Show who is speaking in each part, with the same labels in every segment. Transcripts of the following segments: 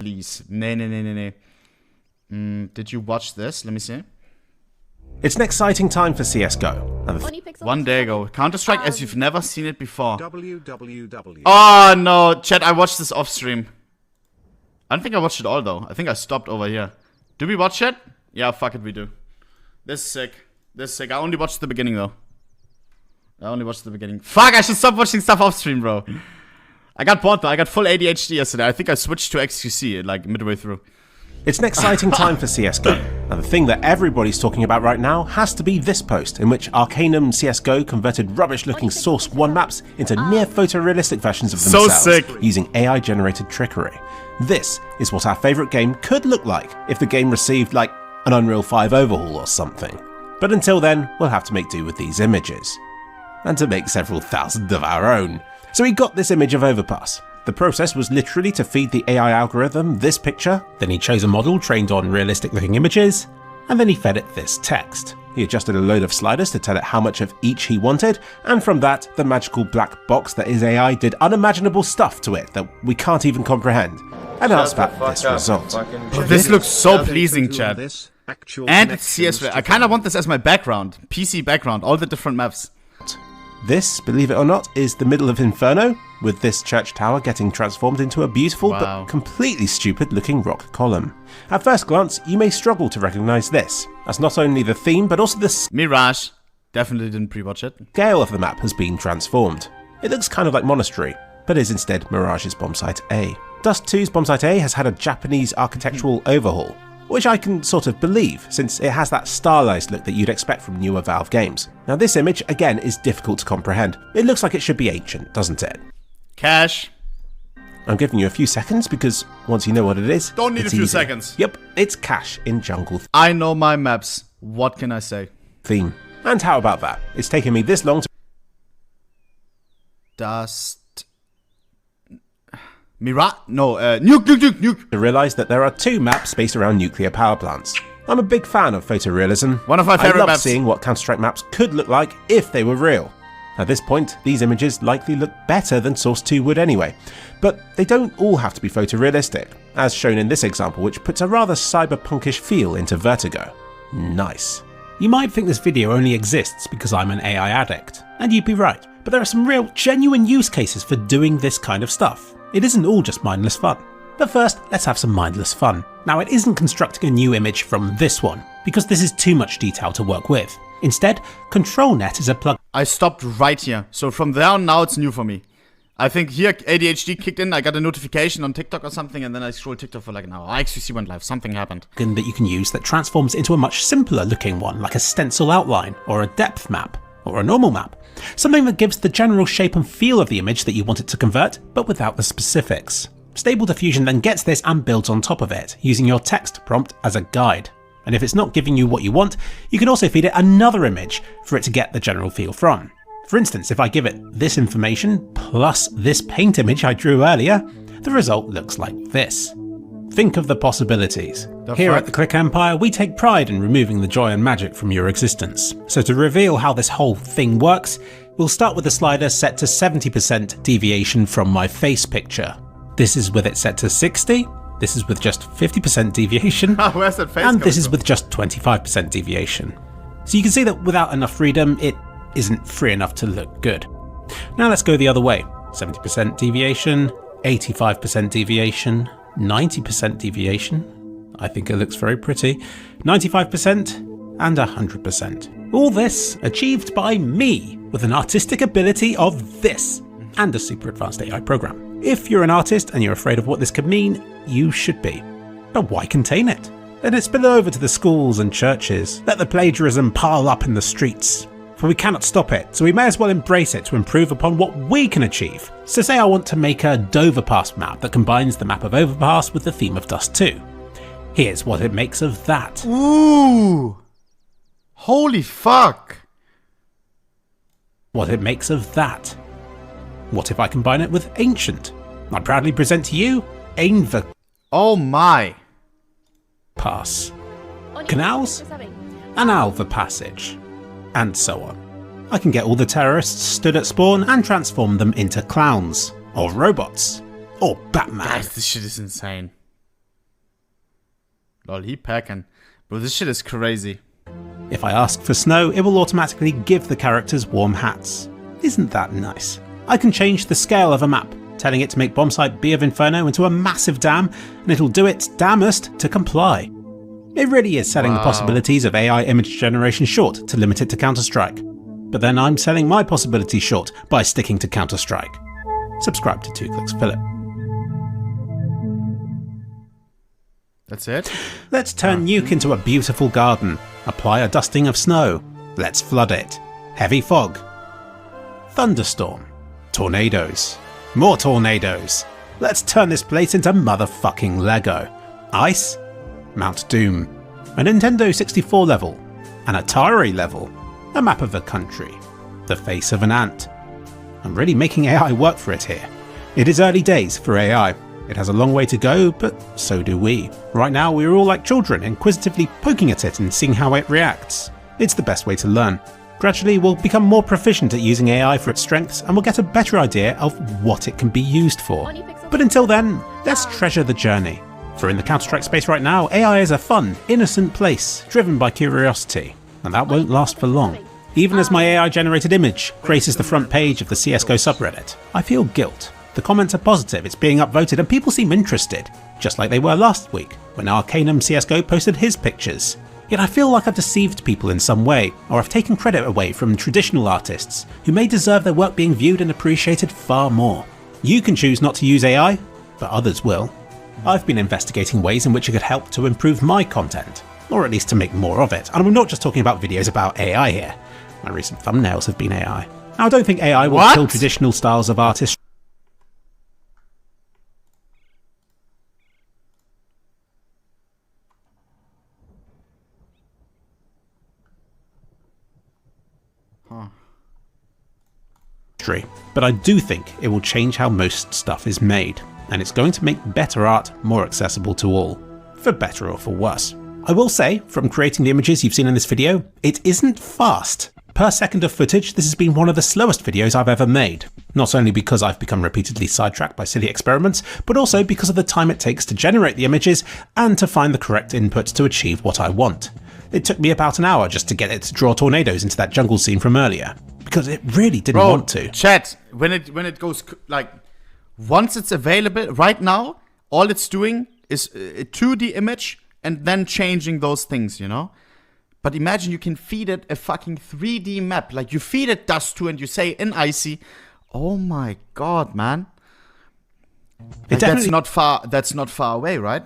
Speaker 1: please. Nee. Did you watch this? Let me see.
Speaker 2: It's an exciting time for CSGO.
Speaker 1: 1 day ago. Counter-Strike as you've never seen it before.
Speaker 3: www.
Speaker 1: Oh, no. Chat, I watched this off-stream. I don't think I watched it all, though. I think I stopped over here. Do we watch it? Yeah, fuck it, we do. This is sick. This is sick. I only watched the beginning, though. Fuck, I should stop watching stuff off-stream, bro. I got bored, though. I got full ADHD yesterday. I think I switched to XQC, like, midway through.
Speaker 2: It's an exciting time for CSGO, and the thing that everybody's talking about right now has to be this post, in which Arcanum CSGO converted rubbish-looking Source 1 maps into near photorealistic versions of themselves using AI-generated trickery. This is what our favourite game could look like if the game received, like, an Unreal 5 overhaul or something. But until then, we'll have to make do with these images. And to make several thousand of our own. So we got this image of Overpass. The process was literally to feed the AI algorithm this picture, then he chose a model trained on realistic looking images, and then he fed it this text. He adjusted a load of sliders to tell it how much of each he wanted, and from that, the magical black box that is AI did unimaginable stuff to it that we can't even comprehend. And that's about this result.
Speaker 1: Oh, this looks so pleasing, Chad. And it's CSGO. I kind of want this as my background. PC background, all the different maps.
Speaker 2: This, believe it or not, is the middle of Inferno, with this church tower getting transformed into a beautiful but completely stupid looking rock column. At first glance, you may struggle to recognise this, as not only the theme but also the
Speaker 1: Mirage. Definitely didn't pre-watch it.
Speaker 2: Scale of the map has been transformed. It looks kind of like Monastery, but is instead Mirage's bombsite A. Dust 2's bombsite A has had a Japanese architectural overhaul, which I can sort of believe, since it has that stylized look that you'd expect from newer Valve games. Now this image, again, is difficult to comprehend. It looks like it should be ancient, doesn't it?
Speaker 1: Cash.
Speaker 2: I'm giving you a few seconds, because once you know what it is,
Speaker 1: don't need a few
Speaker 2: easy.
Speaker 1: seconds.
Speaker 2: Yep, it's Cash in Jungle.
Speaker 1: I know my maps. What can I say?
Speaker 2: Theme. And how about that? It's taken me this long to...
Speaker 1: Dust... Mirage? No, nuke.
Speaker 2: To realise that there are 2 maps based around nuclear power plants. I'm a big fan of photorealism.
Speaker 1: One of my favourite
Speaker 2: I love
Speaker 1: maps.
Speaker 2: seeing what Counter-Strike maps could look like if they were real. At this point, these images likely look better than Source 2 would anyway. But they don't all have to be photorealistic, as shown in this example, which puts a rather cyberpunkish feel into Vertigo. Nice.
Speaker 4: You might think this video only exists because I'm an AI addict, and you'd be right, but there are some real, genuine use cases for doing this kind of stuff. It isn't all just mindless fun. But first, let's have some mindless fun. Now, it isn't constructing a new image from this one, because this is too much detail to work with. Instead, ControlNet is a plug.
Speaker 1: I stopped right here, so from there on now it's new for me. I think here ADHD kicked in, I got a notification on TikTok or something, and then I scrolled TikTok for like an hour. XQC went live, something happened.
Speaker 4: That you can use that transforms into a much simpler looking one, like a stencil outline, or a depth map, or a normal map. Something that gives the general shape and feel of the image that you want it to convert, but without the specifics. Stable Diffusion then gets this and builds on top of it, using your text prompt as a guide. And if it's not giving you what you want, you can also feed it another image for it to get the general feel from. For instance, if I give it this information plus this paint image I drew earlier, the result looks like this. Think of the possibilities. Here at the Click Empire, we take pride in removing the joy and magic from your existence. So to reveal how this whole thing works, we'll start with a slider set to 70% deviation from my face picture. This is with it set to 60, this is with just 50% deviation,
Speaker 1: Where's that face
Speaker 4: and this is
Speaker 1: from?
Speaker 4: with just 25% deviation. So you can see that without enough freedom, it isn't free enough to look good. Now let's go the other way. 70% deviation, 85% deviation, 90% deviation. I think it looks very pretty. 95% and 100%. All this achieved by me with an artistic ability of this and a super advanced AI program. If you're an artist and you're afraid of what this could mean, you should be. But why contain it? Let it spill over to the schools and churches. Let the plagiarism pile up in the streets. For we cannot stop it, so we may as well embrace it to improve upon what we can achieve. So say I want to make a Doverpass map that combines the map of Overpass with the theme of Dust 2. Here's what it makes of that.
Speaker 1: Ooh! Holy fuck!
Speaker 4: What it makes of that. What if I combine it with Ancient? I proudly present to you Overpass.
Speaker 1: Oh my!
Speaker 4: Canals? An Alva Passage. And so on. I can get all the terrorists stood at spawn and transform them into clowns, or robots, or Batman.
Speaker 1: Guys, this shit is insane. Lol, he packing. Bro, this shit is crazy.
Speaker 4: If I ask for snow, it will automatically give the characters warm hats. Isn't that nice? I can change the scale of a map, telling it to make bombsite B of Inferno into a massive dam, and it'll do its damnest to comply. It really is selling the possibilities of AI image generation short to limit it to Counter-Strike. But then I'm selling my possibilities short by sticking to Counter-Strike. Subscribe to 2 Clicks Philip.
Speaker 1: That's it?
Speaker 4: Let's turn Nuke into a beautiful garden. Apply a dusting of snow. Let's flood it. Heavy fog. Thunderstorm. Tornadoes. More tornadoes. Let's turn this place into motherfucking Lego. Ice. Mount Doom. A Nintendo 64 level. An Atari level. A map of a country. The face of an ant. I'm really making AI work for it here. It is early days for AI. It has a long way to go, but so do we. Right now we're all like children, inquisitively poking at it and seeing how it reacts. It's the best way to learn. Gradually we'll become more proficient at using AI for its strengths and we'll get a better idea of what it can be used for. But until then, let's treasure the journey. For in the Counter-Strike space right now, AI is a fun, innocent place, driven by curiosity. And that won't last for long. Even as my AI-generated image graces the front page of the CSGO subreddit, I feel guilt. The comments are positive, it's being upvoted, and people seem interested, just like they were last week, when Arcanum CSGO posted his pictures. Yet I feel like I've deceived people in some way, or I've taken credit away from traditional artists, who may deserve their work being viewed and appreciated far more. You can choose not to use AI, but others will. I've been investigating ways in which it could help to improve my content, or at least to make more of it, and I'm not just talking about videos about AI here. My recent thumbnails have been AI. Now I don't think AI will kill traditional styles of artistry. But I do think it will change how most stuff is made, and it's going to make better art more accessible to all, for better or for worse. I will say, from creating the images you've seen in this video, it isn't fast. Per second of footage, this has been one of the slowest videos I've ever made. Not only because I've become repeatedly sidetracked by silly experiments, but also because of the time it takes to generate the images and to find the correct inputs to achieve what I want. It took me about an hour just to get it to draw tornadoes into that jungle scene from earlier. Because it really didn't want to.
Speaker 1: Chat, when it goes, like, once it's available, right now, all it's doing is a 2D image and then changing those things, you know? But imagine you can feed it a fucking 3D map. Like, you feed it Dust 2 and you say in Icy, oh my god, man. Like, that's not far away, right?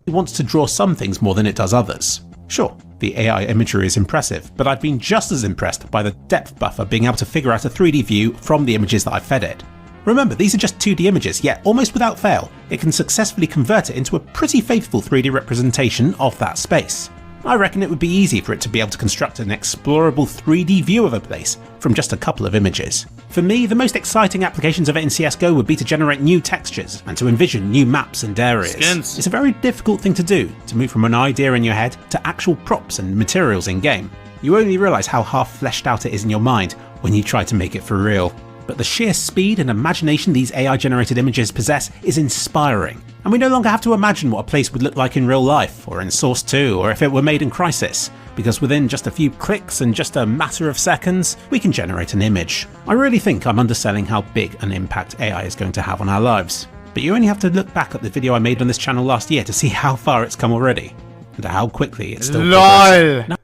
Speaker 4: It wants to draw some things more than it does others. Sure, the AI imagery is impressive, but I've been just as impressed by the depth buffer being able to figure out a 3D view from the images that I fed it. Remember, these are just 2D images, yet almost without fail, it can successfully convert it into a pretty faithful 3D representation of that space. I reckon it would be easy for it to be able to construct an explorable 3D view of a place from just a couple of images. For me, the most exciting applications of it in CSGO would be to generate new textures and to envision new maps and areas.
Speaker 1: Skins.
Speaker 4: It's a very difficult thing to do, to move from an idea in your head to actual props and materials in game. You only realise how half fleshed out it is in your mind when you try to make it for real. But the sheer speed and imagination these AI-generated images possess is inspiring, and we no longer have to imagine what a place would look like in real life, or in Source 2, or if it were made in Crysis, because within just a few clicks and just a matter of seconds, we can generate an image. I really think I'm underselling how big an impact AI is going to have on our lives, but you only have to look back at the video I made on this channel last year to see how far it's come already, and how quickly it's still progressing.
Speaker 1: LOL!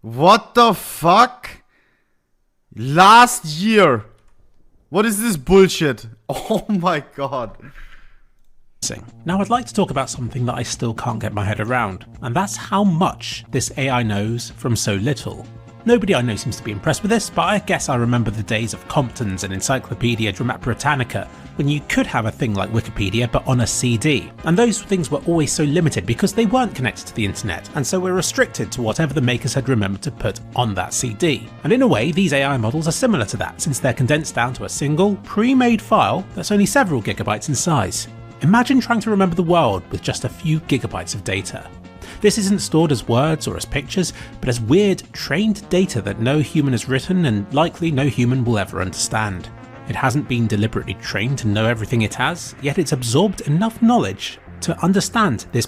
Speaker 1: What the fuck? Last year! What is this bullshit? Oh my god.
Speaker 4: Now I'd like to talk about something that I still can't get my head around, and that's how much this AI knows from so little. Nobody I know seems to be impressed with this, but I guess I remember the days of Compton's and Encyclopedia Britannica, when you could have a thing like Wikipedia but on a CD, and those things were always so limited because they weren't connected to the internet, and so were restricted to whatever the makers had remembered to put on that CD. And in a way, these AI models are similar to that, since they're condensed down to a single, pre-made file that's only several gigabytes in size. Imagine trying to remember the world with just a few gigabytes of data. This isn't stored as words or as pictures, but as weird, trained data that no human has written and likely no human will ever understand. It hasn't been deliberately trained to know everything it has, yet it's absorbed enough knowledge to understand this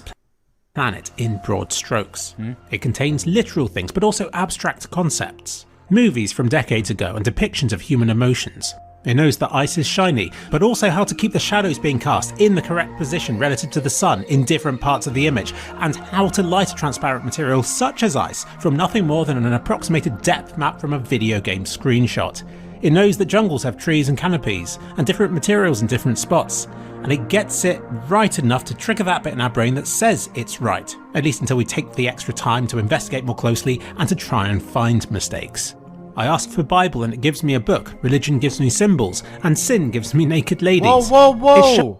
Speaker 4: planet in broad strokes. It contains literal things, but also abstract concepts. Movies from decades ago and depictions of human emotions. It knows that ice is shiny, but also how to keep the shadows being cast in the correct position relative to the sun in different parts of the image, and how to light a transparent material such as ice from nothing more than an approximated depth map from a video game screenshot. It knows that jungles have trees and canopies, and different materials in different spots, and it gets it right enough to trigger that bit in our brain that says it's right, at least until we take the extra time to investigate more closely and to try and find mistakes. I ask for Bible and it gives me a book, religion gives me symbols, and sin gives me naked ladies.
Speaker 1: Whoa!
Speaker 4: It's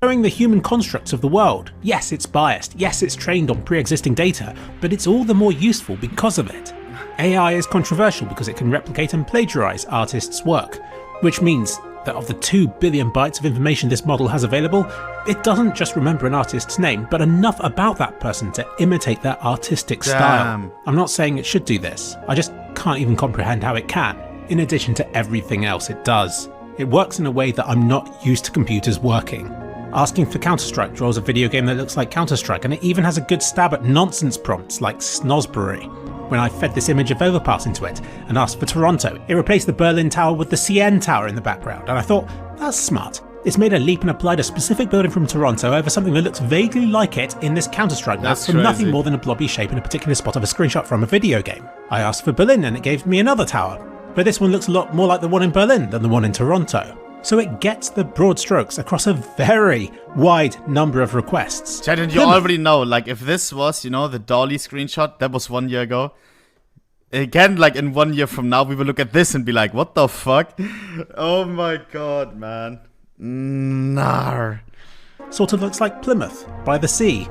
Speaker 4: showing the human constructs of the world. Yes, it's biased, yes, it's trained on pre-existing data, but it's all the more useful because of it. AI is controversial because it can replicate and plagiarize artists' work, which means that of the 2 billion bytes of information this model has available, it doesn't just remember an artist's name, but enough about that person to imitate their artistic style. I'm not saying it should do this, I just can't even comprehend how it can, in addition to everything else it does. It works in a way that I'm not used to computers working. Asking for Counter-Strike draws a video game that looks like Counter-Strike, and it even has a good stab at nonsense prompts like Snosbury. When I fed this image of Overpass into it and asked for Toronto, it replaced the Berlin Tower with the CN Tower in the background, and I thought, that's smart. It's made a leap and applied a specific building from Toronto over something that looks vaguely like it in this Counter-Strike map from nothing more than a blobby shape in a particular spot of a screenshot from a video game. I asked for Berlin and it gave me another tower, but this one looks a lot more like the one in Berlin than the one in Toronto. So it gets the broad strokes across a very wide number of requests.
Speaker 1: Chad, and you already know, like, if this was, the Dolly screenshot, that was 1 year ago. Again, like, in 1 year from now, we will look at this and be like, what the fuck? Oh my god, man. Nar.
Speaker 4: Sort of looks like Plymouth, by the sea.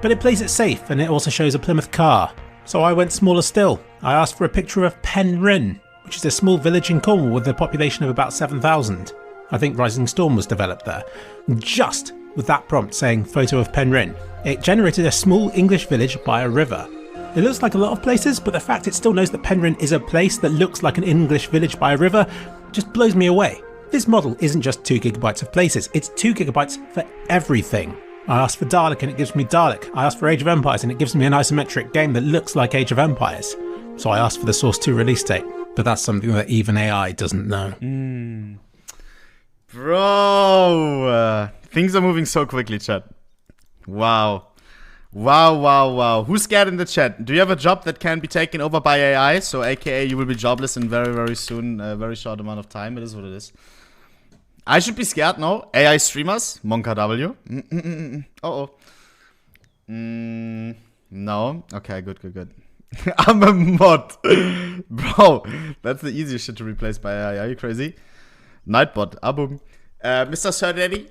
Speaker 4: But it plays it safe, and it also shows a Plymouth car. So I went smaller still. I asked for a picture of Penryn, which is a small village in Cornwall with a population of about 7,000. I think Rising Storm was developed there. Just with that prompt saying photo of Penryn, it generated a small English village by a river. It looks like a lot of places, but the fact it still knows that Penryn is a place that looks like an English village by a river just blows me away. This model isn't just 2 gigabytes of places, it's 2 gigabytes for everything. I asked for Dalek and it gives me Dalek. I asked for Age of Empires and it gives me an isometric game that looks like Age of Empires. So I asked for the Source 2 release date, but that's something that even AI doesn't know.
Speaker 1: Bro, things are moving so quickly, chat. Wow. Who's scared in the chat? Do you have a job that can be taken over by AI? So, aka, you will be jobless in very, very soon, a very short amount of time. It is what it is. I should be scared, no? AI streamers? Monka W? No? Okay, good. I'm a mod. Bro, that's the easiest shit to replace by AI. Are you crazy? Nightbot, Abum. Mr. Sir Daddy,